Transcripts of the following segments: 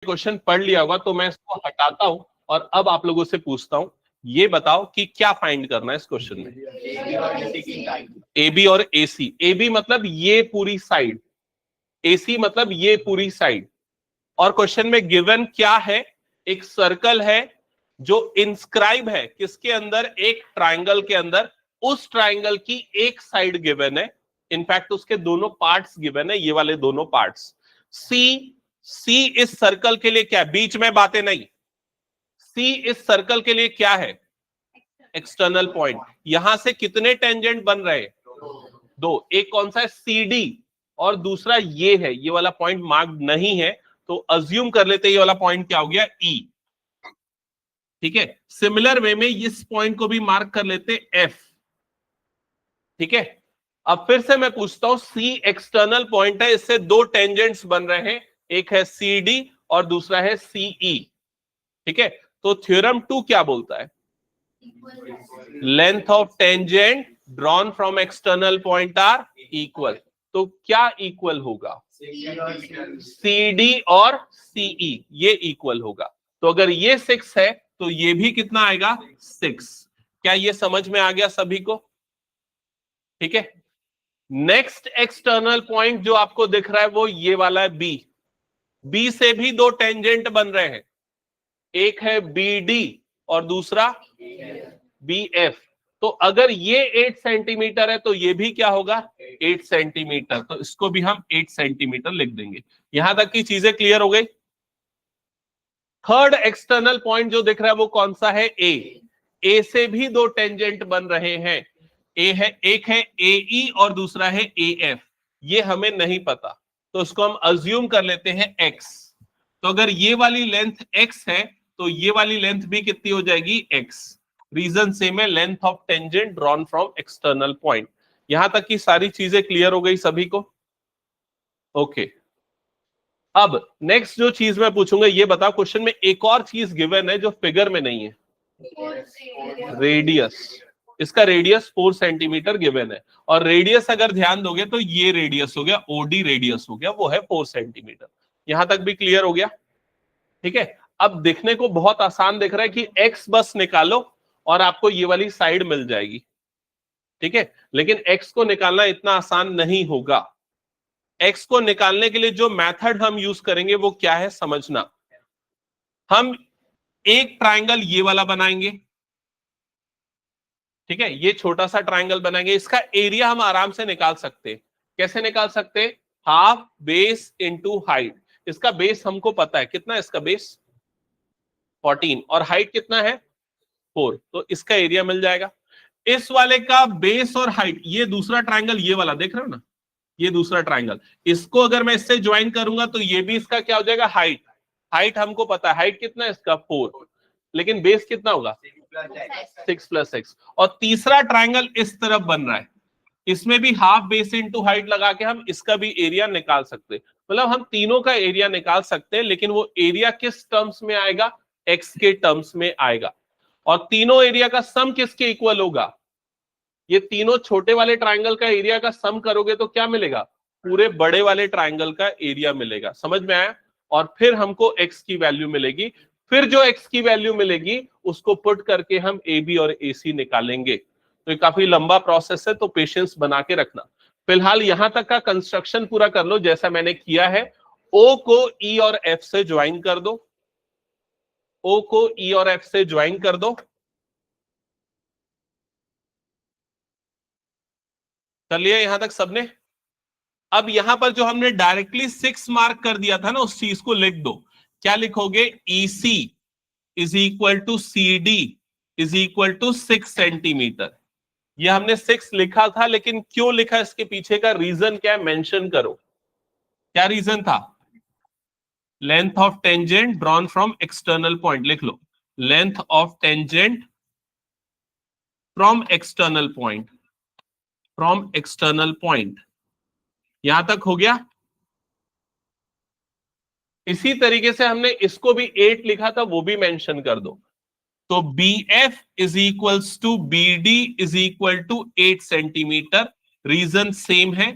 Question पढ़ लिया होगा, तो मैं इसको हटाता हूं और अब आप लोगों से पूछता हूं, ये बताओ कि क्या फाइंड करना है इस क्वेश्चन में। ए बी और ए सी। ए बी मतलब ये पूरी साइड, ए सी मतलब ये पूरी साइड। और क्वेश्चन में गिवन क्या है, एक सर्कल है जो इंस्क्राइब है किसके अंदर, एक ट्राइंगल के अंदर। उस ट्राइंगल की एक साइड गिवन है, इनफैक्ट उसके दोनों पार्ट्स गिवन है, ये वाले दोनों पार्ट्स। सी इस सर्कल के लिए क्या है, बीच में बातें नहीं, सी इस सर्कल के लिए क्या है, एक्सटर्नल पॉइंट। यहां से कितने टेंजेंट बन रहे हैं, दो। एक कौन सा है, सी डी, और दूसरा ये है, ये वाला पॉइंट मार्क नहीं है, तो अज्यूम कर लेते ये वाला पॉइंट क्या हो गया, ई। ठीक है, सिमिलर वे में इस पॉइंट को भी मार्क कर लेते एफ। ठीक है, अब फिर से मैं पूछता हूं, सी एक्सटर्नल पॉइंट है, इससे दो टेंजेंट्स बन रहे हैं, एक है सी डी और दूसरा है सीई। ठीक है, तो थ्योरम 2 क्या बोलता है, length of tangent drawn from external point are equal. तो क्या इक्वल होगा, सी डी और सीई, ये इक्वल होगा। तो अगर ये 6 है तो ये भी कितना आएगा, 6। क्या ये समझ में आ गया सभी को। ठीक है, नेक्स्ट एक्सटर्नल पॉइंट जो आपको दिख रहा है वो ये वाला है बी। बी से भी दो टेंजेंट बन रहे हैं, एक है बी डी और दूसरा बी एफ। तो अगर ये 8 सेंटीमीटर है तो ये भी क्या होगा, 8 सेंटीमीटर। तो इसको भी हम 8 सेंटीमीटर लिख देंगे। यहां तक की चीजें क्लियर हो गई। थर्ड एक्सटर्नल पॉइंट जो दिख रहा है वो कौन सा है, ए से भी दो टेंजेंट बन रहे हैं, ए है, एक है ए और दूसरा है ए एफ। ये हमें नहीं पता, तो इसको हम अज्यूम कर लेते हैं एक्स। तो अगर ये वाली लेंथ एक्स है तो ये वाली लेंथ भी कितनी हो जाएगी, एक्स। रीजन सेम है, length of tangent drawn from external point. यहां तक की सारी चीजें क्लियर हो गई सभी को। ओके, अब नेक्स्ट जो चीज मैं पूछूंगा, ये बताओ, क्वेश्चन में एक और चीज गिवन है जो फिगर में नहीं है, रेडियस। इसका रेडियस 4 सेंटीमीटर गिवन है, और रेडियस अगर ध्यान दोगे तो ये रेडियस हो गया, ओडी रेडियस हो गया, वो है 4 सेंटीमीटर। यहां तक भी क्लियर हो गया। ठीक है, अब देखने को बहुत आसान दिख रहा है कि एक्स बस निकालो और आपको ये वाली साइड मिल जाएगी। ठीक है, लेकिन एक्स को निकालना इतना आसान नहीं होगा। एक्स को निकालने के लिए जो मेथड हम यूज करेंगे वो क्या है, समझना। हम एक ट्राइंगल ये वाला बनाएंगे। ठीक है, ये छोटा सा ट्राइंगल बनाएंगे, इसका एरिया हम आराम से निकाल सकते हैं। कैसे निकाल सकते हैं, हाफ बेस इंटू हाइट। इसका बेस हमको पता है, कितना है इसका बेस, 14, और हाइट कितना है, 4। तो इसका एरिया मिल जाएगा। इस वाले का बेस और हाइट, ये दूसरा ट्राइंगल ये वाला देख रहे हो ना, ये दूसरा ट्राइंगल, इसको अगर मैं इससे ज्वाइन करूंगा तो ये भी इसका क्या हो जाएगा, हाइट। हाइट हमको पता है, हाइट कितना है इसका, 4, लेकिन बेस कितना होगा, 6 + 6। और तीसरा ट्राइंगल इस तरफ बन रहा है, इसमें भी हाफ बेस इंटू हाइट लगा के हम इसका भी एरिया निकाल सकते हैं। मतलब हम तीनों का एरिया निकाल सकते हैं, लेकिन वो एरिया किस टर्म्स में आएगा, एक्स के टर्म्स में आएगा। और तीनों एरिया का सम किसके इक्वल होगा, ये तीनों छोटे वाले ट्राइंगल का एरिया का सम करोगे तो क्या मिलेगा, पूरे बड़े वाले ट्राइंगल का एरिया मिलेगा। समझ में आया। और फिर हमको एक्स की वैल्यू मिलेगी, फिर जो एक्स की वैल्यू मिलेगी उसको पुट करके हम ए बी और ए सी निकालेंगे। तो ये काफी लंबा प्रोसेस है, तो पेशेंस बना के रखना। फिलहाल यहां तक का कंस्ट्रक्शन पूरा कर लो जैसा मैंने किया है। ओ को ई और एफ से ज्वाइन कर दो, ओ को ई और एफ से ज्वाइन कर दो। कर लिया यहां तक सबने। अब यहां पर जो हमने डायरेक्टली 6 मार्क कर दिया था ना, उस चीज को लिख दो। क्या लिखोगे, EC is equal to CD is equal to 6 centimetre. ये हमने 6 लिखा था, लेकिन क्यों लिखा, इसके पीछे का रीजन क्या है, मेंशन करो। क्या रीजन था, length of tangent drawn from external point, लिख लो, length of tangent from external point, from external point. यहां तक हो गया। इसी तरीके से हमने इसको भी 8 लिखा था, वो भी मेंशन कर दो। तो BF is equals to BD is equal to 8 centimetre. Reason same है,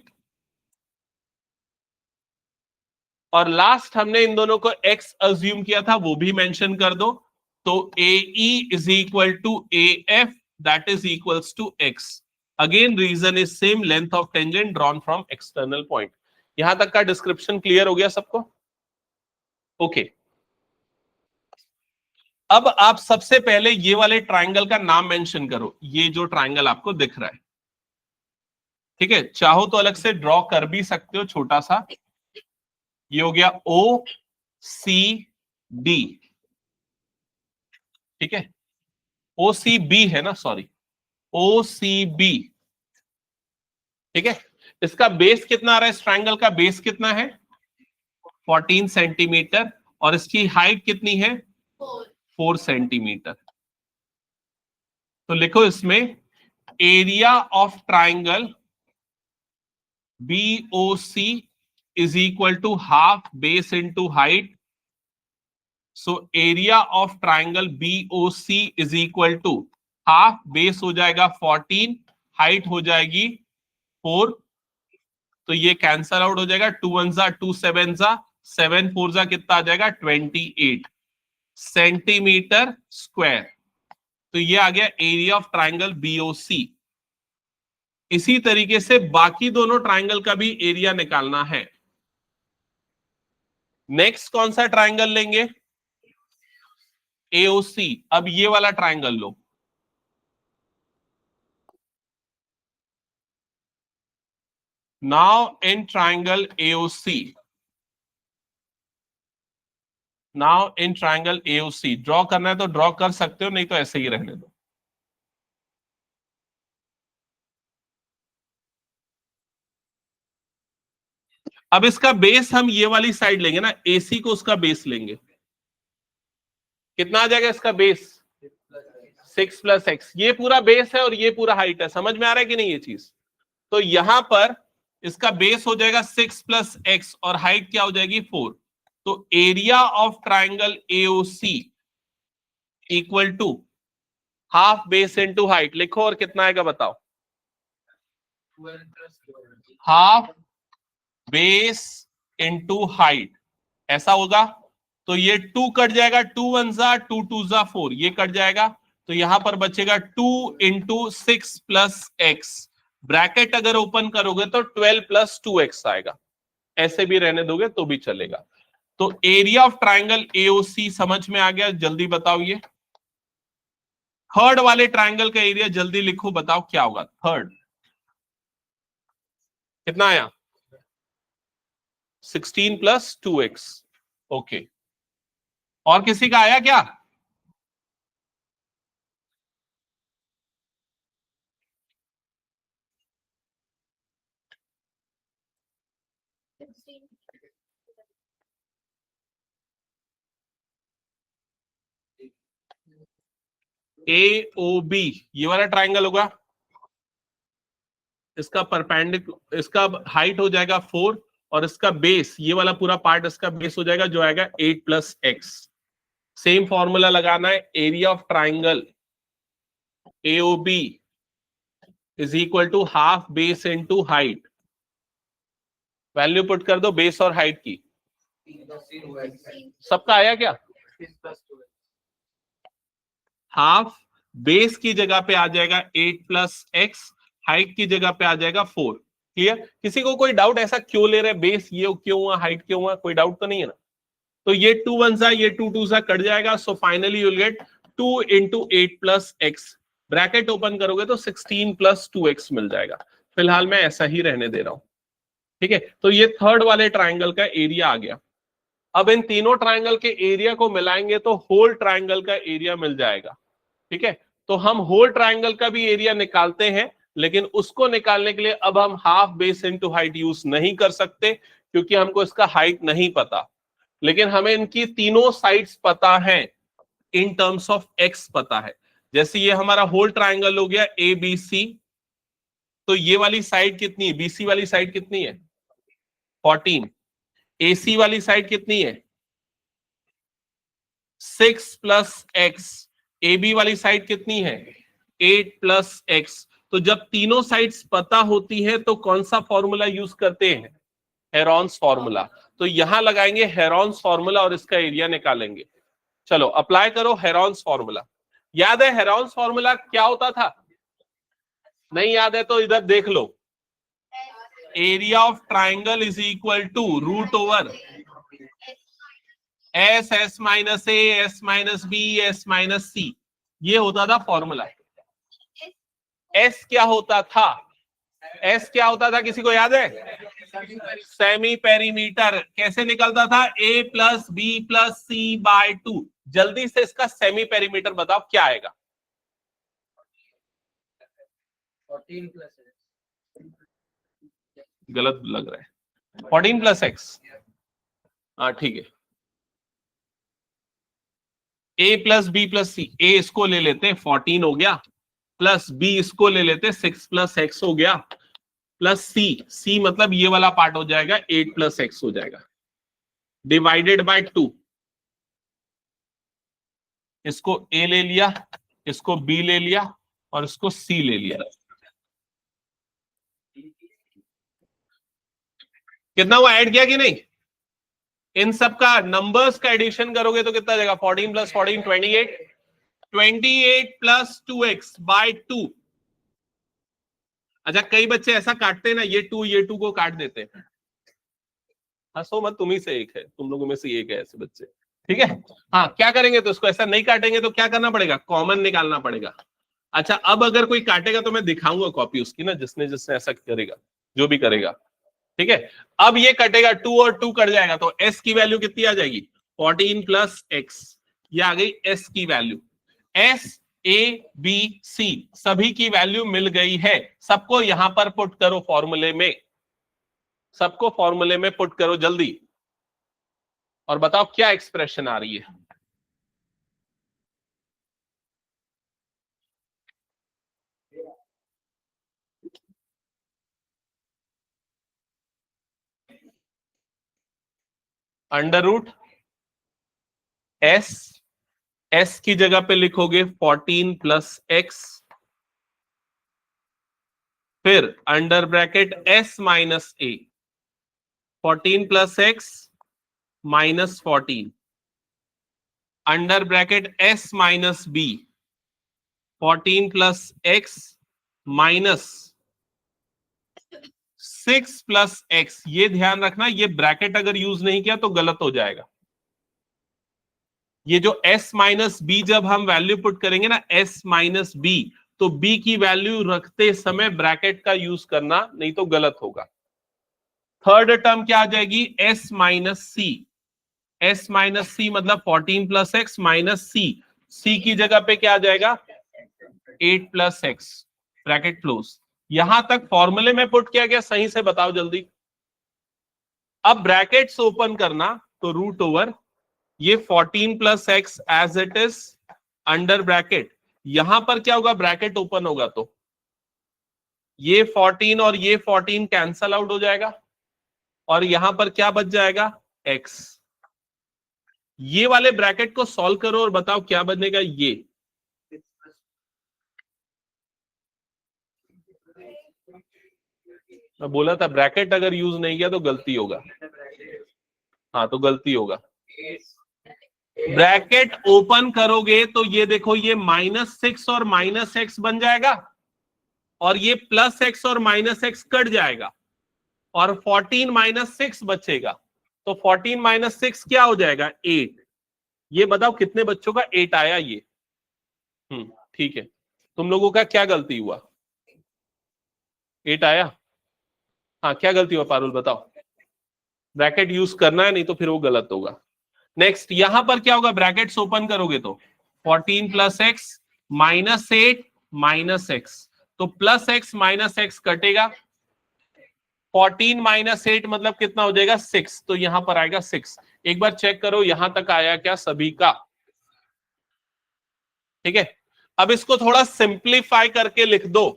और लास्ट हमने इन दोनों को x अज्यूम किया था, वो भी मेंशन कर दो। तो AE is equal to AF that is equals to x। Again reason is same, length of tangent drawn from external point. यहां तक का डिस्क्रिप्शन क्लियर हो गया सबको? ओके। अब आप सबसे पहले ये वाले ट्राइंगल का नाम मेंशन करो, ये जो ट्राइंगल आपको दिख रहा है, ठीक है? चाहो तो अलग से ड्रॉ कर भी सकते हो छोटा सा। ये हो गया OCD, ठीक है? OCB है ना, सॉरी, OCB, ठीक है? इसका बेस कितना आ रहा है? इस ट्राइंगल का बेस कितना है? 14 सेंटीमीटर, और इसकी हाइट कितनी है? 4 सेंटीमीटर। तो लिखो इसमें area of triangle BOC is equal to half base into height. So area of triangle BOC is equal to half base हो जाएगा 14, हाइट हो जाएगी 4, तो ये कैंसल आउट हो जाएगा। 2 1 जा 2 7 जा 7 4 जा कितना आ जाएगा? 28 सेंटीमीटर स्क्वायर। तो ये आ गया एरिया ऑफ ट्राइंगल BOC। इसी तरीके से बाकी दोनों ट्राइंगल का भी एरिया निकालना है। नेक्स्ट कौन सा ट्राइंगल लेंगे? AOC। अब ये वाला triangle low. Now in triangle AOC, now in triangle AOC draw करना है तो ड्रॉ कर सकते हो, नहीं तो ऐसे ही रहने दो। अब इसका बेस हम ये वाली साइड लेंगे ना, AC को उसका बेस लेंगे। कितना आ जाएगा इसका बेस? 6 + x। ये पूरा बेस है और ये पूरा हाइट है। समझ में आ रहा है कि नहीं ये चीज? तो यहां पर इसका बेस हो जाएगा 6 + x और हाइट क्या हो जाएगी? 4। तो area of triangle AOC equal to half base into height. लिखो और कितना आएगा बताओ? हाफ बेस इनटू हाइट, ऐसा होगा। तो ये 2 कट जाएगा, 2 1 जा 2 2 जा 4, ये कट जाएगा। तो यहां पर बचेगा 2 × 6 + x। ब्रैकेट अगर ओपन करोगे तो 12 + 2x आएगा। ऐसे भी रहने दोगे तो भी चलेगा। तो एरिया ऑफ ट्राइंगल AOC समझ में आ गया? जल्दी बताओ। ये थर्ड वाले ट्राइंगल का एरिया जल्दी लिखो, बताओ क्या होगा? थर्ड कितना आया? 16 + 2x। ओके, और किसी का आया क्या? AOB ये वाला ट्राइंगल होगा। इसका परपेंडिकुलर, इसका हाइट हो जाएगा 4 और इसका बेस, ये वाला पूरा पार्ट इसका बेस हो जाएगा जो आएगा 8 + x। सेम फॉर्मूला लगाना है। Area of triangle AOB is equal to half base into height. Value put कर दो बेस और हाइट की। सबका आया क्या? हाफ बेस की जगह पे आ जाएगा 8 + x, हाइट की जगह पे आ जाएगा 4। क्लियर? किसी को कोई डाउट ऐसा क्यों ले रहे? बेस ये क्यों हुआ, हाइट क्यों हुआ? कोई डाउट तो नहीं है ना? तो ये 2 1 जा ये 2 2 जा कट जाएगा। So finally you will get 2 × 8 + x। Bracket open करोगे तो 16 + 2x मिल जाएगा। फिलहाल मैं ऐसा ही रहने दे रहा हूं, ठीक है? तो ये थर्ड वाले ट्राइंगल का एरिया आ गया। अब इन तीनों ट्राइंगल के एरिया को मिलाएंगे तो होल ट्राइंगल का एरिया मिल जाएगा, ठीक है? तो हम होल ट्राइंगल का भी एरिया निकालते हैं, लेकिन उसको निकालने के लिए अब हम half base into height use नहीं कर सकते, क्योंकि हमको इसका हाइट नहीं पता। लेकिन हमें इनकी तीनों साइड्स पता है, इन टर्म्स ऑफ एक्स पता है। जैसे ये हमारा होल ट्राइंगल हो गया ABC, तो ये वाली साइड कितनी है? BC वाली साइड कितनी है? 14। AC वाली साइड कितनी है? 6 + x। AB वाली साइड कितनी है? 8 + x। तो जब तीनों साइड्स पता होती है तो कौन सा फॉर्मूला यूज करते हैं? Heron's formula. तो यहां लगाएंगे हेरॉन्स फॉर्मूला और इसका एरिया निकालेंगे। चलो अप्लाई करो हेरॉन्स फॉर्मूला। याद है हेरॉन्स फॉर्मूला क्या होता था? नहीं याद है तो इधर देख लो। Area of triangle is equal to root over S, S minus A, S minus B, S minus C. ये होता था फॉर्मूला। एस क्या होता था? एस क्या होता था किसी को याद है? Semi perimeter. कैसे निकलता था? ए प्लस बी प्लस सी बाय 2। जल्दी से इसका सेमी पेरीमीटर बताओ क्या आएगा? 14 प्लस गलत लग रहा है। 14 प्लस एक्स। हाँ ठीक है। ए प्लस बी प्लस सी। ए इसको ले लेते 14 हो गया, प्लस बी इसको ले लेते 6 प्लस एक्स हो गया, प्लस सी। सी मतलब ये वाला पार्ट हो जाएगा 8 प्लस एक्स हो जाएगा, डिवाइडेड बाय 2। इसको ए ले लिया, इसको बी ले लिया और इसको सी ले लिया। कितना हुआ? ऐड किया कि नहीं? इन सब का नंबर्स का एडिशन करोगे तो कितना जाएगा? 14 प्लस 14 28, 28 प्लस 2x बाय 2। अच्छा कई बच्चे ऐसा काटते हैं ना, ये 2 को काट देते हैं। हंसो मत, तुम ही से एक है, तुम लोगों में से एक है ऐसे बच्चे। ठीक है। हाँ क्या करेंगे तो इसको ऐसा नहीं काटेंगे तो क्या करना पड़ेगा? कॉमन निकालना पड़ेगा। अच्छा अब अगर कोई काटेगा तो मैं दिखाऊंगा कॉपी उसकी ना, जिसने जिसने ऐसा करेगा, जो भी करेगा। ठीक है। अब ये कटेगा, 2 और 2 कट जाएगा तो s की वैल्यू कितनी आ जाएगी? 14 प्लस एक्स। ये आ गई s की value. s a b c सभी की वैल्यू मिल गई है। सबको यहां पर पुट करो फॉर्मूले में, सबको फॉर्मूले में पुट करो जल्दी, और बताओ क्या एक्सप्रेशन आ रही है? अंडर रूट एस, एस की जगह पे लिखोगे 14 प्लस एक्स, फिर under bracket s minus a, 14 plus x minus 14, under bracket s minus b, 14 plus x minus 6 plus x. ये ध्यान रखना, ये ब्रैकेट अगर यूज नहीं किया तो गलत हो जाएगा। ये जो s माइनस बी जब हम वैल्यू पुट करेंगे ना, s माइनस बी, तो b की वैल्यू रखते समय ब्रैकेट का यूज करना, नहीं तो गलत होगा। थर्ड टर्म क्या आ जाएगी? s माइनस सी। s माइनस सी मतलब 14 प्लस एक्स माइनस सी। सी की जगह पे क्या आ जाएगा? 8 प्लस एक्स, ब्रैकेट क्लोज। यहां तक फॉर्मूले में पुट किया गया, सही से बताओ जल्दी। अब ब्रैकेट्स ओपन करना, तो रूट ओवर ये 14 plus x as it is under bracket. यहां पर क्या होगा? ब्रैकेट ओपन होगा तो ये 14 और ये 14 कैंसल आउट हो जाएगा, और यहां पर क्या बच जाएगा? x। ये वाले ब्रैकेट को सॉल्व करो और बताओ क्या बनेगा? ये मैं बोला था ब्रैकेट अगर यूज नहीं किया तो गलती होगा। हाँ तो गलती होगा। ब्रैकेट ओपन करोगे तो ये देखो, ये -6 और -x बन जाएगा, और ये +x और -x कट जाएगा, और 14 माइनस 6 बचेगा। तो 14 माइनस 6 क्या हो जाएगा? 8। ये बताओ कितने बच्चों का 8 आया? ये ठीक है। तुम लोगों का क्या गलती हुआ? 8 आया? हाँ क्या गलती हुआ पारुल बताओ? ब्रैकेट यूज करना है, नहीं तो फिर वो गलत होगा। नेक्स्ट यहां पर क्या होगा? ब्रैकेट्स ओपन करोगे तो 14 plus x minus 8 minus x, तो प्लस एक्स माइनस एक्स कटेगा। 14 माइनस 8 मतलब कितना हो जाएगा? 6। तो यहां पर आएगा 6। एक बार चेक करो यहां तक आया क्या सभी का? ठीक है। अब इसको थोड़ा सिंप्लीफाई करके लिख दो।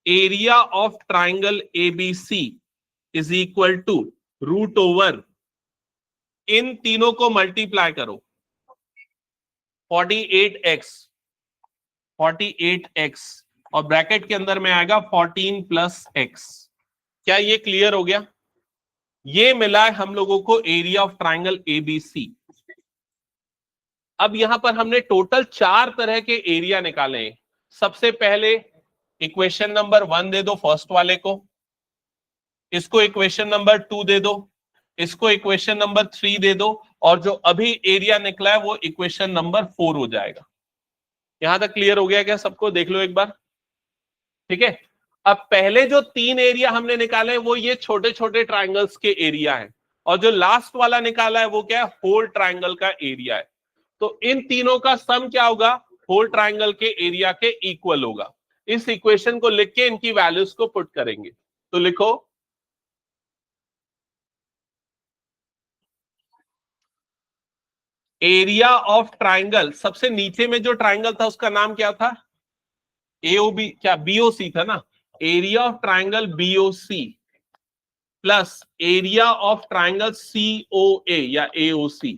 Area of triangle ABC is equal to root over, इन तीनों को मल्टीप्लाई करो, 48x, 48x, और ब्रैकेट के अंदर में आएगा 14 प्लस एक्स। क्या ये क्लियर हो गया? ये मिला है हम लोगों को एरिया ऑफ ट्राइंगल एबीसी। अब यहां पर हमने टोटल 4 तरह के एरिया निकाले हैं। सबसे पहले इक्वेशन नंबर 1 दे दो फर्स्ट वाले को, इसको इक्वेशन नंबर 2 दे दो, इसको इक्वेशन नंबर 3 दे दो, और जो अभी एरिया निकला है वो इक्वेशन नंबर 4 हो जाएगा। यहां तक क्लियर हो गया क्या सबको? देख लो एक बार, ठीक है। अब पहले जो 3 एरिया हमने निकाले हैं वो ये छोटे छोटे ट्राइंगल्स के एरिया है, और जो लास्ट वाला निकाला है वो क्या है? होल ट्राइंगल का एरिया है। तो इन तीनों का सम क्या होगा? होल ट्राइंगल के एरिया के इक्वल होगा। इस इक्वेशन को लिख के इनकी वैल्यूज को पुट करेंगे। तो लिखो एरिया ऑफ ट्राइंगल, सबसे नीचे में जो ट्राइंगल था उसका नाम क्या था? एओबी, क्या बीओसी था ना? Area of triangle BOC plus area of triangle COA या AOC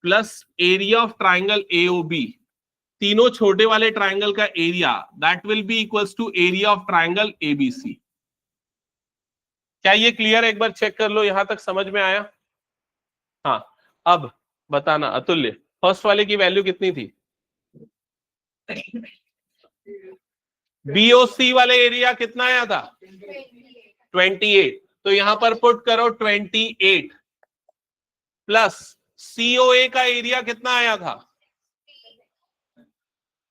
plus area of triangle AOB, तीनों छोटे वाले ट्राइंगल का area, that will be equals to area of triangle ABC. क्या ये क्लियर? एक बार चेक कर लो, यहां तक समझ में आया? हाँ, अब बताना अतुल्य, फर्स्ट वाले की वैल्यू कितनी थी? बीओसी वाले एरिया कितना आया था? 28। तो यहां पर पुट करो 28 प्लस सीओए का एरिया कितना आया था?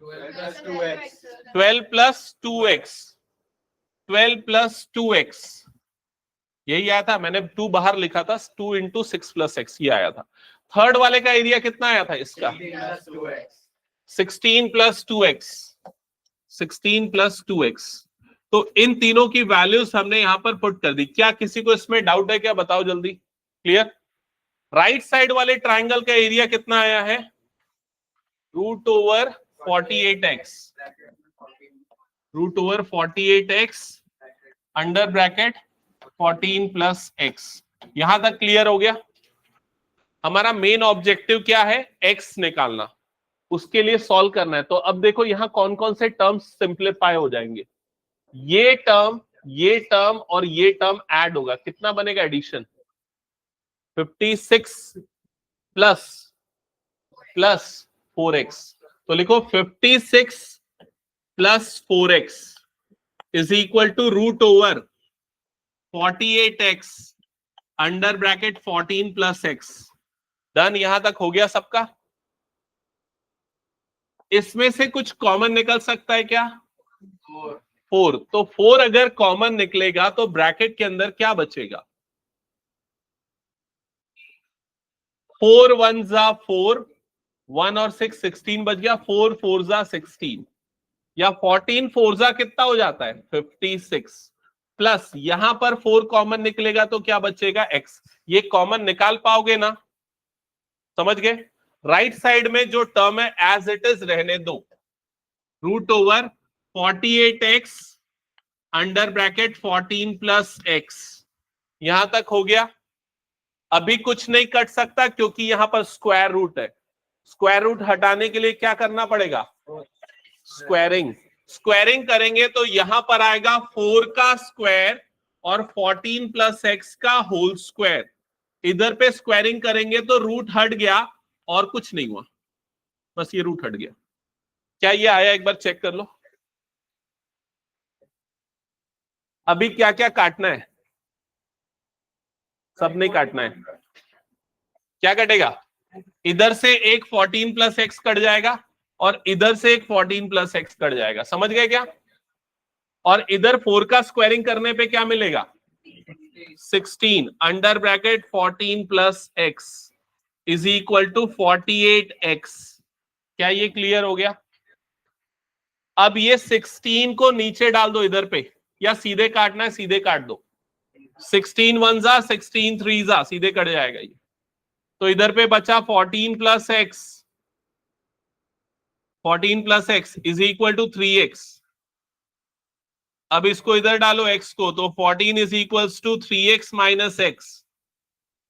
12 प्लस 2x, 12 प्लस 2x, यही आया था। मैंने 2 बाहर लिखा था, 2 इंटू 6 प्लस एक्स, ये आया था। थर्ड वाले का एरिया कितना आया था इसका? 16 प्लस 2x, 16 प्लस 2x। तो इन तीनों की वैल्यूज हमने यहां पर पुट कर दी। क्या किसी को इसमें डाउट है क्या? बताओ जल्दी। क्लियर? राइट साइड वाले ट्राइंगल का एरिया कितना आया है? Root over 48x, root over 48x under bracket 14 plus x। यहां तक क्लियर हो गया? हमारा मेन ऑब्जेक्टिव क्या है? x निकालना, उसके लिए सॉल्व करना है। तो अब देखो यहां कौन कौन से टर्म्स सिंप्लीफाई हो जाएंगे। ये टर्म और ये टर्म ऐड होगा, कितना बनेगा एडिशन? 56 plus plus 4x। तो लिखो 56 plus 4x is equal to root over 48x under bracket 14 plus x। Done? यहां तक हो गया सबका? इसमें से कुछ कॉमन निकल सकता है क्या? 4। तो 4 अगर कॉमन निकलेगा तो ब्रैकेट के अंदर क्या बचेगा? 4 1 जा 4, 1 और 6 16 बच गया, 4 4 जा 16, या 14 4 जा कितना हो जाता है? 56 प्लस यहां पर 4 कॉमन निकलेगा तो क्या बचेगा? x। ये कॉमन निकाल पाओगे ना? समझ गए? राइट साइड में जो टर्म है एज इट इज रहने दो, root over 48x under bracket 14 plus x। यहां तक हो गया? अभी कुछ नहीं कट सकता क्योंकि यहां पर स्क्वायर रूट है। स्क्वायर रूट हटाने के लिए क्या करना पड़ेगा? स्क्वायरिंग। स्क्वायरिंग करेंगे तो यहां पर आएगा 4 का स्क्वायर और 14 प्लस एक्स का होल स्क्वायर। इधर पे स्क्वायरिंग करेंगे तो रूट हट गया और कुछ नहीं हुआ, बस ये रूट हट गया। क्या ये आया? एक बार चेक कर लो। अभी क्या क्या काटना है? सब नहीं काटना है। क्या कटेगा? इधर से एक 14 प्लस एक्स कट जाएगा और इधर से एक 14 प्लस एक्स कट जाएगा। समझ गए क्या? और इधर 4 का स्क्वायरिंग करने पे क्या मिलेगा? 16 under bracket 14 plus x is equal to 48x। क्या ये क्लियर हो गया? अब ये 16 को नीचे डाल दो इधर पे, या सीधे काटना है सीधे काट दो। 16 1 जा 16 3 जा, सीधे कट जाएगा ये। तो इधर पे बचा 14 plus x, 14 plus x is equal to 3x। अब इसको इधर डालो x को, तो 14 is equal to 3x minus x,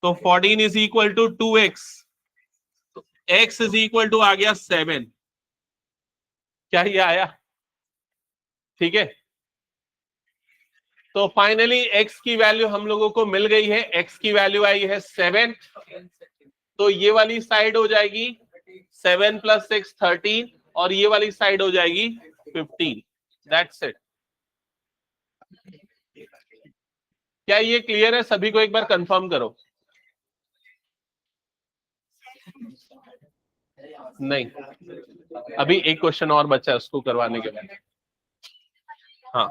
तो 14 इज इक्वल टू 2x, तो x इज इक्वल टू आ गया 7। क्या ये आया? ठीक है, तो फाइनली x की वैल्यू हम लोगों को मिल गई है, x की वैल्यू आई है 7, तो ये वाली साइड हो जाएगी 7 + 6 13 और ये वाली साइड हो जाएगी 15। That's it. क्या ये क्लियर है सभी को? एक बार कंफर्म करो। नहीं, अभी एक क्वेश्चन और बचा है, उसको करवाने के बाद। हाँ,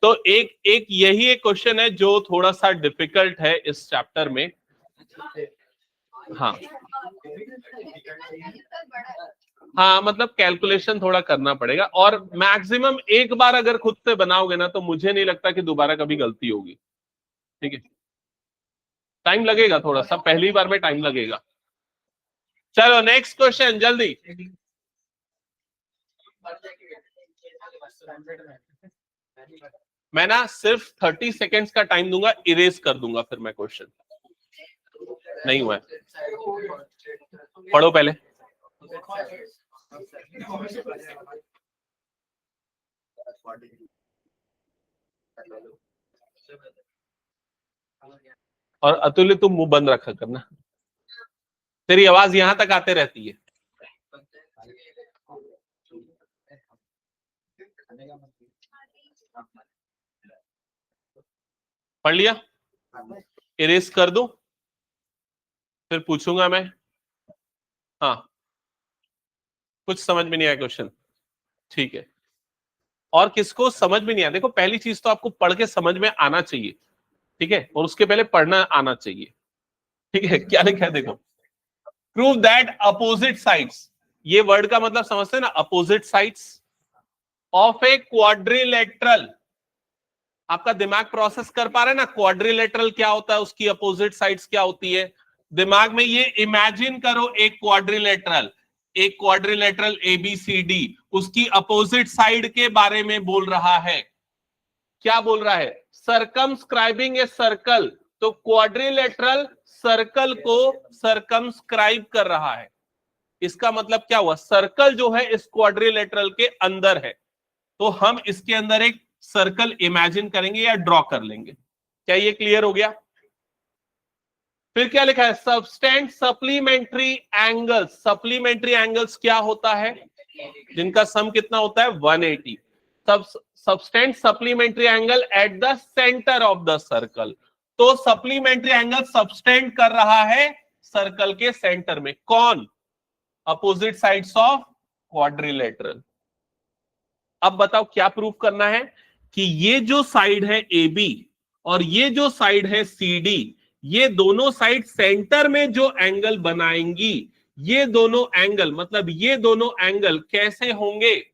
तो एक यही एक क्वेश्चन है जो थोड़ा सा डिफिकल्ट है इस चैप्टर में। हाँ हाँ, मतलब कैलकुलेशन थोड़ा करना पड़ेगा, और मैक्सिमम एक बार अगर खुद से बनाओगे ना तो मुझे नहीं लगता कि दोबारा कभी गलती होगी। ठीक है, टाइम लगेगा थोड़ा सा, पहली बार में टाइम लगेगा। चलो नेक्स्ट क्वेश्चन जल्दी। मैं ना सिर्फ 30 सेकेंड्स का टाइम दूंगा, इरेज कर दूंगा फिर मैं क्वेश्चन। नहीं हुआ है, पढ़ो पहले। और अतुल्य तुम मुंह बंद रखा करना, तेरी आवाज यहां तक आते रहती है। पढ़ लिया? इरेज कर दूं फिर पूछूंगा मैं। हाँ, कुछ समझ में नहीं आया क्वेश्चन? ठीक है, और किसको समझ में नहीं आया? देखो, पहली चीज तो आपको पढ़ के समझ में आना चाहिए, ठीक है, और उसके पहले पढ़ना आना चाहिए। ठीक है, क्या लिखा है देखो, प्रूव दैट अपोजिट साइड्स, ये वर्ड का मतलब समझते हैं ना, opposite sides of a quadrilateral. आपका दिमाग प्रोसेस कर पा रहा है ना, क्वाड्रिलेटरल क्या होता है, उसकी अपोजिट साइड्स क्या होती है। दिमाग में ये इमेजिन करो, एक क्वाड्रिलेटरल ABCD, उसकी अपोजिट साइड के बारे में बोल रहा है। क्या बोल रहा है? Circumscribing a circle. तो क्वाड्रिलेटरल सर्कल को सर्कमस्क्राइब कर रहा है। इसका मतलब क्या हुआ? सर्कल जो है इस क्वाड्रिलेटरल के अंदर है, तो हम इसके अंदर एक सर्कल इमेजिन करेंगे या ड्रॉ कर लेंगे। क्या ये क्लियर हो गया? फिर क्या लिखा है? Substance supplementary angles. Supplementary angles क्या होता है? जिनका सम कितना होता है? 180। Substance supplementary angle at the centre of the circle. तो सप्लीमेंट्री एंगल सबस्टेंट कर रहा है सर्कल के सेंटर में। कौन? Opposite sides of quadrilateral. अब बताओ क्या प्रूफ करना है? कि ये जो साइड है AB और ये जो साइड है CD, ये दोनों साइड सेंटर में जो एंगल बनाएंगी, ये दोनों एंगल, मतलब ये दोनों एंगल कैसे होंगे?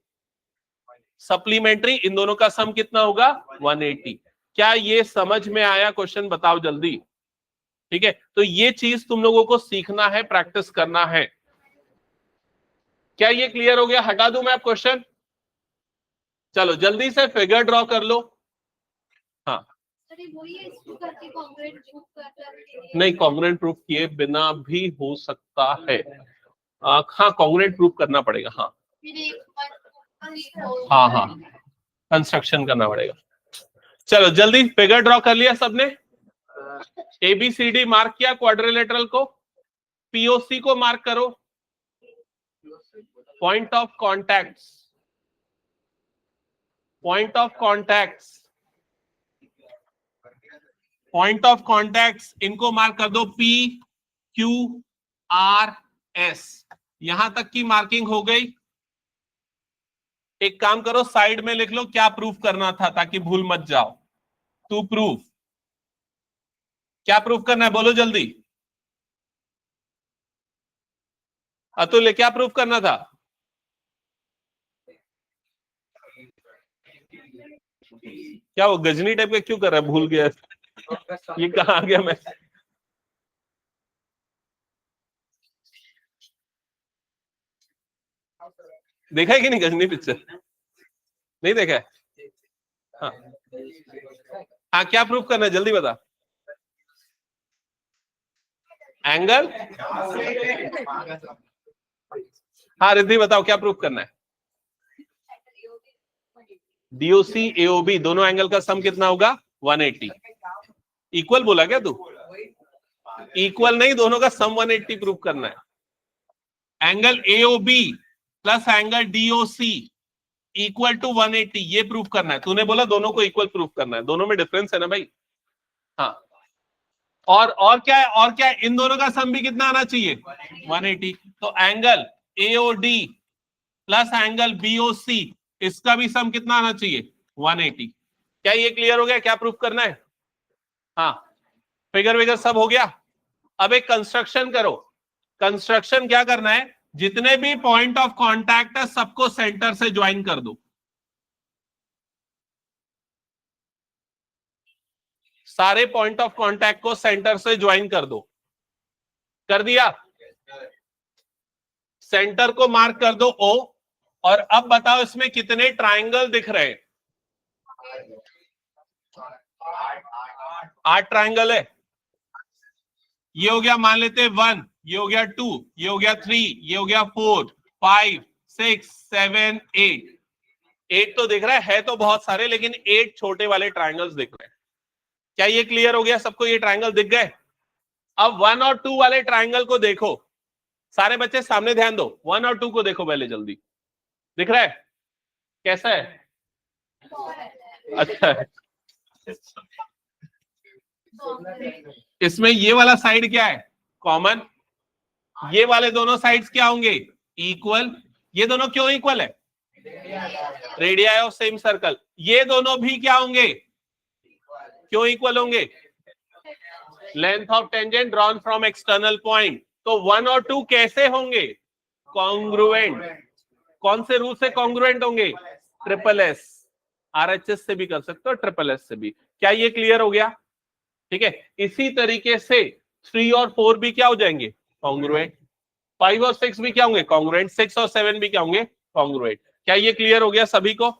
सप्लीमेंट्री। इन दोनों का सम कितना होगा? 180। क्या ये समझ में आया क्वेश्चन? बताओ जल्दी। ठीक है, तो ये चीज तुम लोगों को सीखना है, प्रैक्टिस करना है। क्या ये क्लियर हो गया? हटा दूं मैं अब क्वेश्चन? चलो जल्दी से फिगर ड्रॉ कर लो। हाँ, नहीं, कॉन्ग्रुएंट प्रूफ किए बिना भी हो सकता है। हाँ, कॉन्ग्रुएंट प्रूफ करना पड़ेगा। हाँ हाँ हाँ, कंस्ट्रक्शन करना पड़ेगा। चलो जल्दी फिगर ड्रॉ कर लिया सबने? ABCD मार्क किया क्वाड्रिलेटरल को। POC को मार्क करो। Point of contacts, point of contacts, point of contacts, इनको मार्क कर दो। PQRS। यहां तक की मार्किंग हो गई। एक काम करो, साइड में लिख लो क्या प्रूफ करना था, ताकि भूल मत जाओ। टू प्रूफ, क्या प्रूफ करना है? बोलो जल्दी। अतुल्य, क्या प्रूफ करना था? क्या वो गजनी टाइप का क्यों कर रहा है? भूल गया ये कहाँ आ गया मैं? देखा है कि नहीं गजनी पिक्चर? नहीं देखा है? हाँ हाँ, क्या प्रूफ करना है जल्दी बता। एंगल। हाँ रिद्धि बताओ क्या प्रूफ करना है? DOC AOB दोनों एंगल का सम कितना होगा 180। इक्वल बोला क्या तू? इक्वल नहीं, दोनों का सम 180 प्रूव करना है। Angle AOB plus angle DOC equal to 180 ये प्रूव करना है। तूने बोला दोनों को इक्वल प्रूव करना है, दोनों में डिफरेंस है ना भाई। हाँ, और क्या है, और क्या है, इन दोनों का सम भी कितना आना चाहिए 180। तो angle AOD plus angle BOC इसका भी सम कितना आना चाहिए 180। क्या ये क्लियर हो गया? क्या प्रूफ करना है? हाँ, फिगर विगर सब हो गया। अब एक कंस्ट्रक्शन करो। कंस्ट्रक्शन क्या करना है, जितने भी पॉइंट ऑफ कांटेक्ट है सबको सेंटर से ज्वाइन कर दो। सारे पॉइंट ऑफ कांटेक्ट को सेंटर से ज्वाइन कर दो। कर दिया? सेंटर को मार्क कर दो O। और अब बताओ इसमें कितने ट्राइंगल दिख रहे हैं? 8 ट्राइंगल है। ये हो गया, मान लेते हैं 1, ये हो गया 2, ये हो गया 3, ये हो गया 4, 5, 6, 7, 8। 8 तो दिख रहा है तो बहुत सारे, लेकिन 8 छोटे वाले ट्राइंगल्स दिख रहे हैं। क्या ये क्लियर हो गया सबको? ये ट्राइंगल दिख गए। अब 1 और 2 वाले ट्राइंगल को देखो। सारे बच्चे सामने ध्यान दो, 1 और 2 को देखो पहले जल्दी। दिख रहा है? कैसा है? अच्छा है। इसमें ये वाला साइड क्या है? कॉमन। ये वाले दोनों साइड्स क्या होंगे? इक्वल। ये दोनों क्यों इक्वल है? Radii of same circle. ये दोनों भी क्या होंगे? क्यों इक्वल होंगे? Length of tangent drawn from external point. तो 1 और 2 कैसे होंगे? कॉन्ग्रुएंट। कौन से रूल से कॉन्ग्रुएंट होंगे? Triple S. RHS से भी कर सकते हो, ट्रिपल एस से भी। क्या ये क्लियर हो गया? ठीक है। इसी तरीके से 3 और 4 भी क्या हो जाएंगे? कॉन्ग्रुएंट। 5 और 6 भी क्या होंगे? कॉन्ग्रुएंट। 6 और 7 भी क्या होंगे? कॉन्ग्रुएंट। क्या ये क्लियर हो गया सभी को?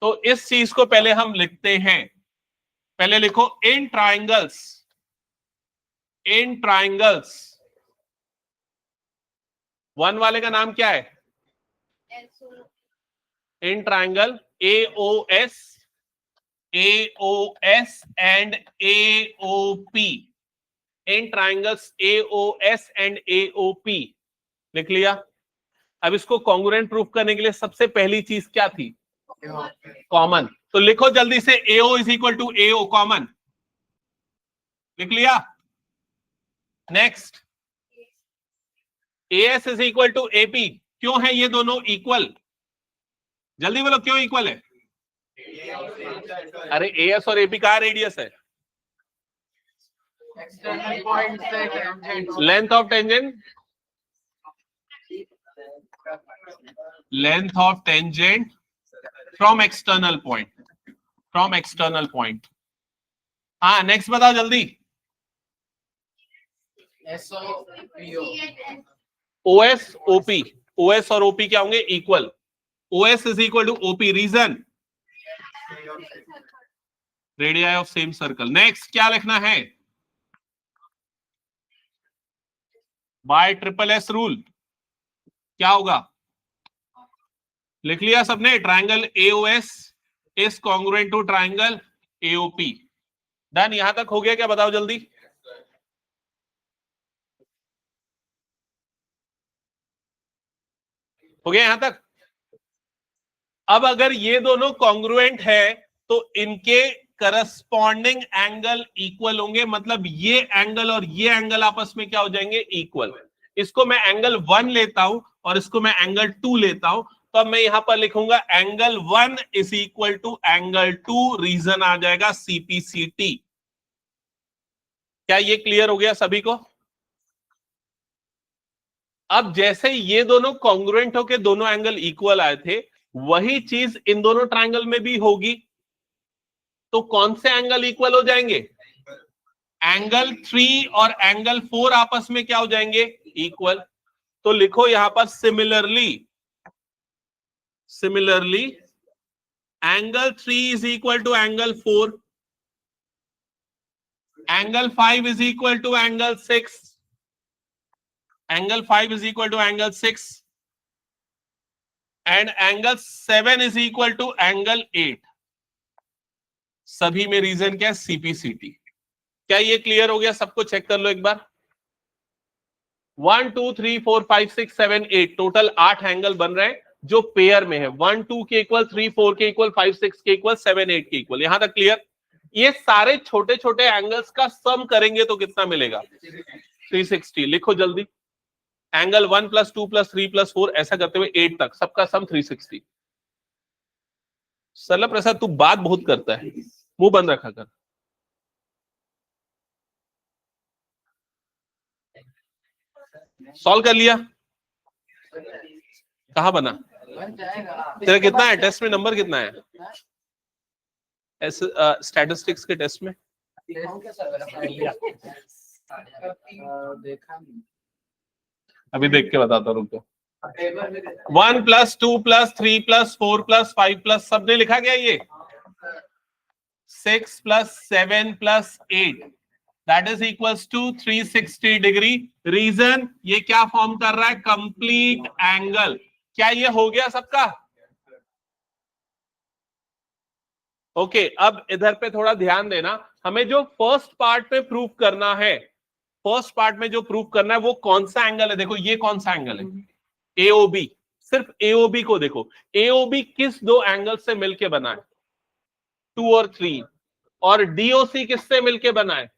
तो इस चीज को पहले हम लिखते हैं। पहले लिखो इन ट्राइंगल्स, इन ट्राइंगल्स 1 वाले का नाम क्या है? In triangle AOS, AOS and AOP। In triangles AOS and AOP लिख लिया। अब इसको कॉन्ग्रुएंट प्रूफ करने के लिए सबसे पहली चीज क्या थी? कॉमन। तो लिखो जल्दी से AO is equal to AO common. लिख लिया? Next AS is equal to AP। क्यों है ये दोनों इक्वल? जल्दी बोलो क्यों इक्वल है? अरे AS और AP का रेडियस है? Length of tangent, length of tangent from external point, from external point. हाँ नेक्स्ट बताओ जल्दी। OS OP, OS और OP क्या होंगे? Equal. OS is equal to OP। Reason? Radii of same circle. Next क्या लिखना है? बाय ट्रिपल एस रूल क्या होगा? लिख लिया सबने? Triangle AOS is congruent to triangle AOP। Done. यहां तक हो गया क्या? बताओ जल्दी। हो गया यहां तक? अब अगर ये दोनों कॉन्ग्रुएंट है तो इनके करस्पॉन्डिंग एंगल इक्वल होंगे। मतलब ये एंगल और ये एंगल आपस में क्या हो जाएंगे? इक्वल। इसको मैं एंगल 1 लेता हूं और इसको मैं एंगल 2 लेता हूं, तो अब मैं यहां पर लिखूंगा angle 1 is equal to angle 2। Reason आ जाएगा CPCT। क्या ये क्लियर हो गया सभी को? अब जैसे ये दोनों कॉन्ग्रुएंट होके दोनों एंगल इक्वल आए थे, वही चीज इन दोनों ट्राइंगल में भी होगी। तो कौन से एंगल इक्वल हो जाएंगे? एंगल 3 और एंगल 4 आपस में क्या हो जाएंगे? इक्वल। तो लिखो यहां पर similarly, similarly angle 3 is equal to angle 4, angle 5 is equal to angle 6, angle 5 is equal to angle 6। And angle 7 is equal to angle 8। सभी में रीजन क्या है? सीपीसीटी। क्या ये क्लियर हो गया? सबको चेक कर लो एक बार। 1 2 3 4 5 6 7 8 टोटल 8 एंगल बन रहे हैं जो पेयर में है। 1 2 के इक्वल, 3 4 के इक्वल, 5 6 के इक्वल, 7 8 के इक्वल। यहां तक क्लियर? ये सारे छोटे छोटे एंगल्स का सम करेंगे तो कितना मिलेगा? 360। लिखो जल्दी। एंगल 1 + 2 + 3 + 4 ऐसा करते हुए 8 तक सबका सम 360। सरला प्रसाद तू बात बहुत करता है, मुंह बंद रखा कर। सॉल्व कर लिया? कहां बना? तेरा कितना है टेस्ट में? नंबर कितना है स्टैटिस्टिक्स के टेस्ट में? अभी देख के बताता हूं, रुको। 1 + 2 + 3 + 4 + 5 + सबने लिखा गया ये 6 + 7 + 8 that is equals to 360 degree. Reason ये क्या फॉर्म कर रहा है? Complete angle. क्या ये हो गया सबका? ओके अब इधर पे थोड़ा ध्यान देना। हमें जो फर्स्ट पार्ट में प्रूव करना है, फर्स्ट पार्ट में जो प्रूव करना है वो कौन सा एंगल है? देखो ये कौन सा एंगल है? एओबी। सिर्फ एओबी को देखो। एओबी किस दो एंगल से मिलके बना है? 2 और 3। और डीओसी किससे मिलके बना है?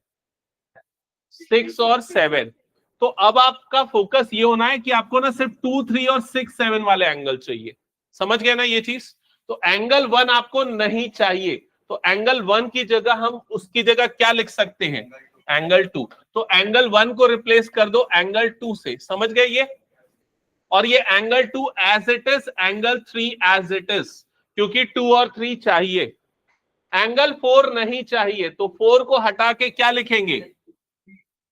6 और 7। तो अब आपका फोकस ये होना है कि आपको ना सिर्फ 2 3 और 6 7 वाले एंगल चाहिए। समझ गए ना ये चीज? तो एंगल 1 आपको नहीं चाहिए, तो एंगल 1 की जगह हम उसकी जगह क्या लिख सकते हैं? एंगल 2। तो एंगल 1 को रिप्लेस कर दो एंगल 2 से। समझ गए ये? और ये angle 2 as it is, angle 3 as it is, क्योंकि 2 और 3 चाहिए। एंगल 4 नहीं चाहिए, तो 4 को हटा के क्या लिखेंगे?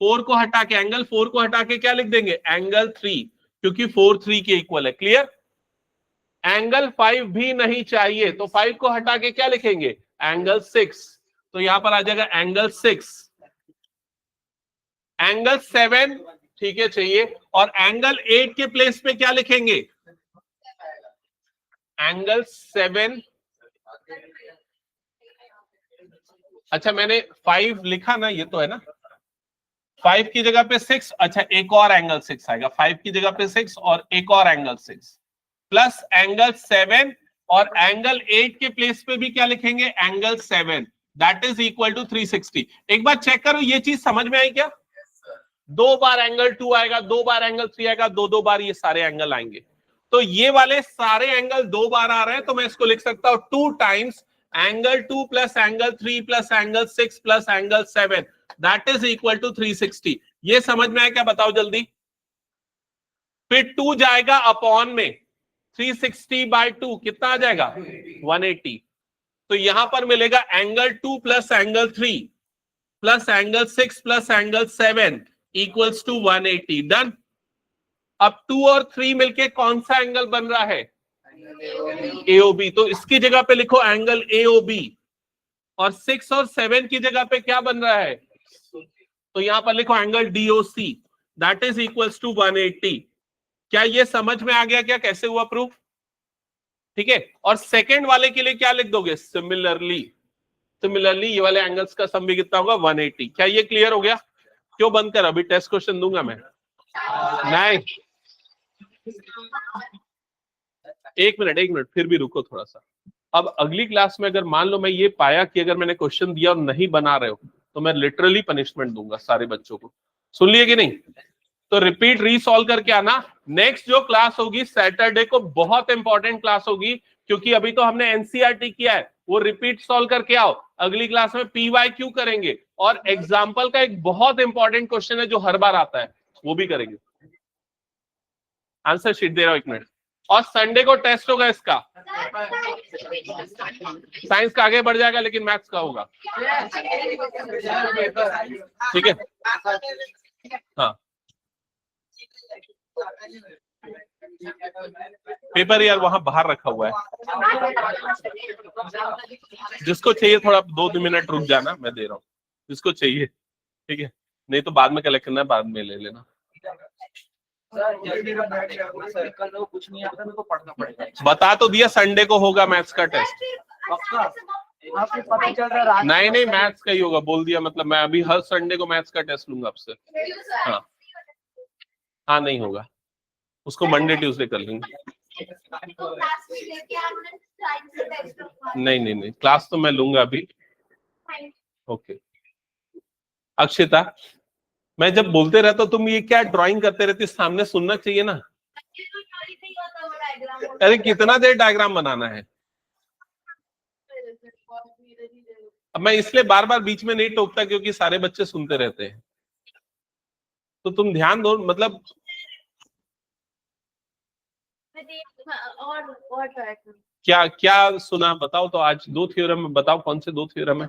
4 को हटा के, एंगल 4 को हटा के क्या लिख देंगे? एंगल 3, क्योंकि 4 3 के इक्वल है। क्लियर? एंगल 5 भी नहीं चाहिए, तो 5 को हटा के क्या लिखेंगे? एंगल 6। तो यहां पर आ जाएगा एंगल 6। एंगल 7 ठीक है चाहिए, और एंगल 8 के प्लेस पे क्या लिखेंगे? एंगल 7। अच्छा मैंने 5 लिखा ना, ये तो है ना? 5 की जगह पे 6। अच्छा एक और एंगल 6 आएगा। 5 की जगह पे 6 और एक और एंगल 6 प्लस एंगल 7, और एंगल 8 के प्लेस पे भी क्या लिखेंगे? Angle 7 that is equal to 360। एक बार चेक करो ये चीज समझ में आई क्या? 2 बार एंगल 2 आएगा, 2 बार एंगल 3 आएगा, 2 बार ये सारे एंगल आएंगे। तो ये वाले सारे एंगल 2 बार आ रहे हैं, तो मैं इसको लिख सकता हूं 2 times angle 2 plus angle 3 plus angle 6 plus angle 7 that is equal to 360। ये समझ में आया क्या? बताओ जल्दी। फिर 2 जाएगा अपॉन में 360/2 कितना आ जाएगा? 180। तो यहां पर मिलेगा angle 2 plus angle 3 plus angle 6 plus angle 7 equals to 180। Done. अब 2 और 3 मिलके कौन सा एंगल बन रहा है? एओबी। तो इसकी जगह पे लिखो एंगल एओबी, और 6 और 7 की जगह पे क्या बन रहा है? तो यहां पर लिखो angle DOC that is equals to 180। क्या ये समझ में आ गया क्या कैसे हुआ प्रूफ? ठीक है। और सेकंड वाले के लिए क्या लिख दोगे? सिमिलरली। सिमिलरली ये वाले एंगल्स का सम भी कितना होगा? 180। क्या ये क्लियर हो गया? क्यों बंद कर? अभी टेस्ट क्वेश्चन दूंगा मैं। नहीं, एक मिनट फिर भी रुको थोड़ा सा। अब अगली क्लास में अगर मान लो मैं ये पाया कि अगर मैंने क्वेश्चन दिया और नहीं बना रहे हो, तो मैं लिटरली पनिशमेंट दूंगा सारे बच्चों को। सुन लिए कि नहीं? तो रिपीट रीसॉल्व करके आना। नेक्स्ट जो क्लास होगी सैटरडे को, बहुत इंपॉर्टेंट क्लास होगी, क्योंकि अभी तो हमने एनसीईआरटी किया है, वो रिपीट सॉल्व करके आओ। अगली क्लास में पीवाईक्यू करेंगे, और एग्जाम्पल का एक बहुत इंपॉर्टेंट क्वेश्चन है जो हर बार आता है, वो भी करेंगे। आंसर शीट दे रहा हूं, एक मिनट। और संडे को टेस्ट होगा इसका। साइंस का आगे बढ़ जाएगा, लेकिन मैथ्स का होगा। ठीक है? हाँ पेपर यार वहां बाहर रखा हुआ है, जिसको चाहिए थोड़ा 2 मिनट रुक जाना, मैं दे रहा हूँ जिसको चाहिए। ठीक है? नहीं तो बाद में कलेक्ट करना है, बाद में ले लेना। सर जल्दी का बैठ गया सर, कल को कुछ नहीं आता मेरे को पढ़ना पड़ेगा। बता तो दिया संडे को होगा मैथ्स का टेस्ट। पक्का आपको पता चल रहा है रात नहीं नहीं मैथ्स का ही होगा, बोल दिया। मतलब मैं अभी हर संडे को मैथ्स का टेस्ट लूंगा आपसे। हाँ हाँ नहीं होगा, उसको मंडे ट्यूसडे कर लेंगे। नहीं नहीं नहीं क्लास तो मैं लूंगा अभी। ओके अक्षिता, मैं जब बोलते रहता तुम ये क्या ड्राइंग करते रहती, सामने सुनना चाहिए ना। अरे कितना देर डायग्राम बनाना है? अब मैं इसलिए बार बार बीच में नहीं टोकता क्योंकि सारे बच्चे सुनते रहते हैं, तो तुम ध्यान दो। मतलब और क्या क्या सुना बताओ तो। आज 2 थ्योरम बताओ, कौन से 2 थ्योरम है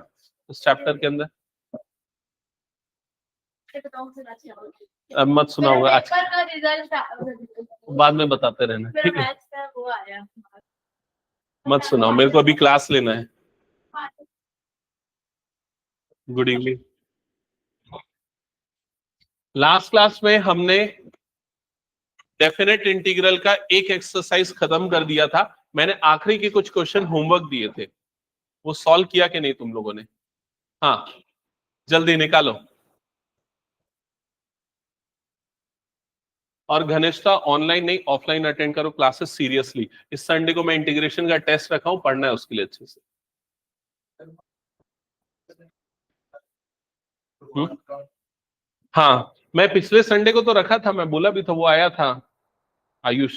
इस चैप्टर के अंदर? अब मत सुनाऊंगा आज, का रिजल्ट बाद में बताते रहना, ठीक है? मैथ्स का वो आया। मत सुनाओ, मेरे को अभी क्लास लेना है। Good evening. लास्ट क्लास में हमने डेफिनेट इंटीग्रल का एक एक्सरसाइज खत्म कर दिया था। मैंने आखिरी के कुछ क्वेश्चन होमवर्क दिए थे, वो सॉल्व किया कि नहीं तुम लोगों ने? हाँ जल्दी निकालो। और घनिष्ठा ऑनलाइन नहीं ऑफलाइन अटेंड करो क्लासेस सीरियसली। इस संडे को मैं इंटीग्रेशन का टेस्ट रखा हूं, पढ़ना है उसके लिए अच्छे से। हाँ मैं पिछले संडे को तो रखा था, मैं बोला भी था, वो आया था आयुष।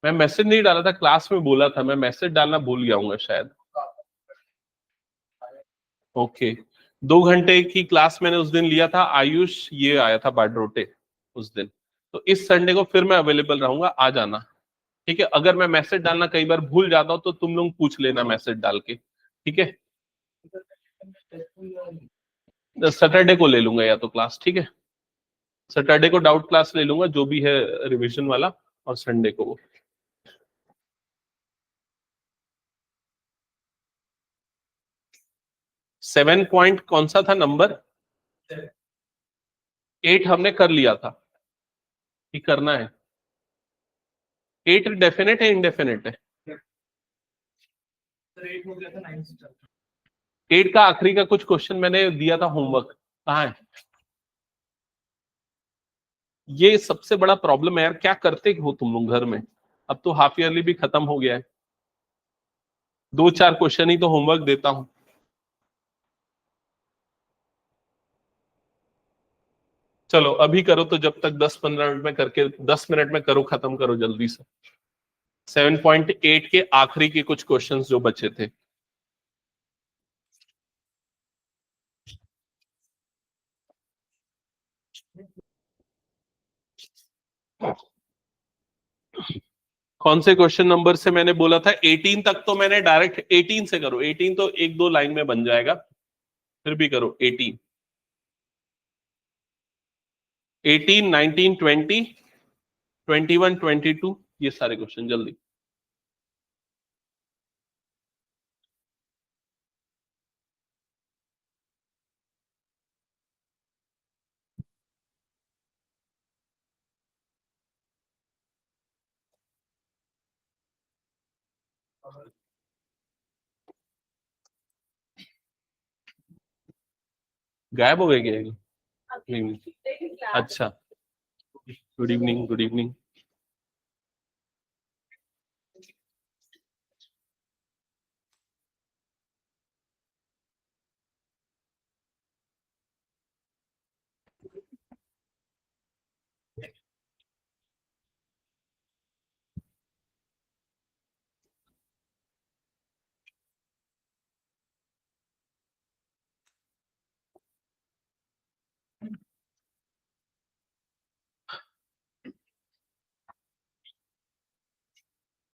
मैं मैसेज नहीं डाला था, क्लास में बोला था, मैं मैसेज डालना भूल गया हूँ शायद। ओके 2 घंटे की क्लास मैंने उस दिन लिया था, आयुष ये आया था बाडरोटे उस दिन। तो इस संडे को फिर मैं अवेलेबल रहूंगा, आ जाना, ठीक है? अगर मैं मैसेज डालना कई बार भूल जाता हूं तो तुम लोग पूछ लेना मैसेज डाल के, ठीक है? सैटरडे को ले लूंगा या तो क्लास, ठीक है? सैटरडे को डाउट क्लास ले लूंगा जो भी है रिवीजन वाला, और संडे को वो। सेवन पॉइंट कौन सा था नंबर? 8 हमने कर लिया था, ठीक करना है। 8 डेफिनेट है इनडेफिनेट है? 8 का आखिरी का कुछ क्वेश्चन मैंने दिया था होमवर्क, कहाँ है? ये सबसे बड़ा प्रॉब्लम है यार, क्या करते हो तुम लोग घर में? अब तो हाफ ईयरली भी खत्म हो गया है, 2-4 क्वेश्चन ही तो होमवर्क देता हूं। चलो अभी करो तो, जब तक 10-15 मिनट में करके 10 मिनट में करो, खत्म करो जल्दी से। 7.8 के आखिरी के कुछ क्वेश्चंस जो बचे थे। कौन से क्वेश्चन नंबर से मैंने बोला था? 18 तक तो मैंने डायरेक्ट 18 से करो। 18 तो 1-2 लाइन में बन जाएगा, फिर भी करो 18, 19, 20, 21, 22, ये सारे क्वेश्चन जल्दी। गायब हो गए क्या? नहीं। अच्छा गुड इवनिंग, गुड इवनिंग।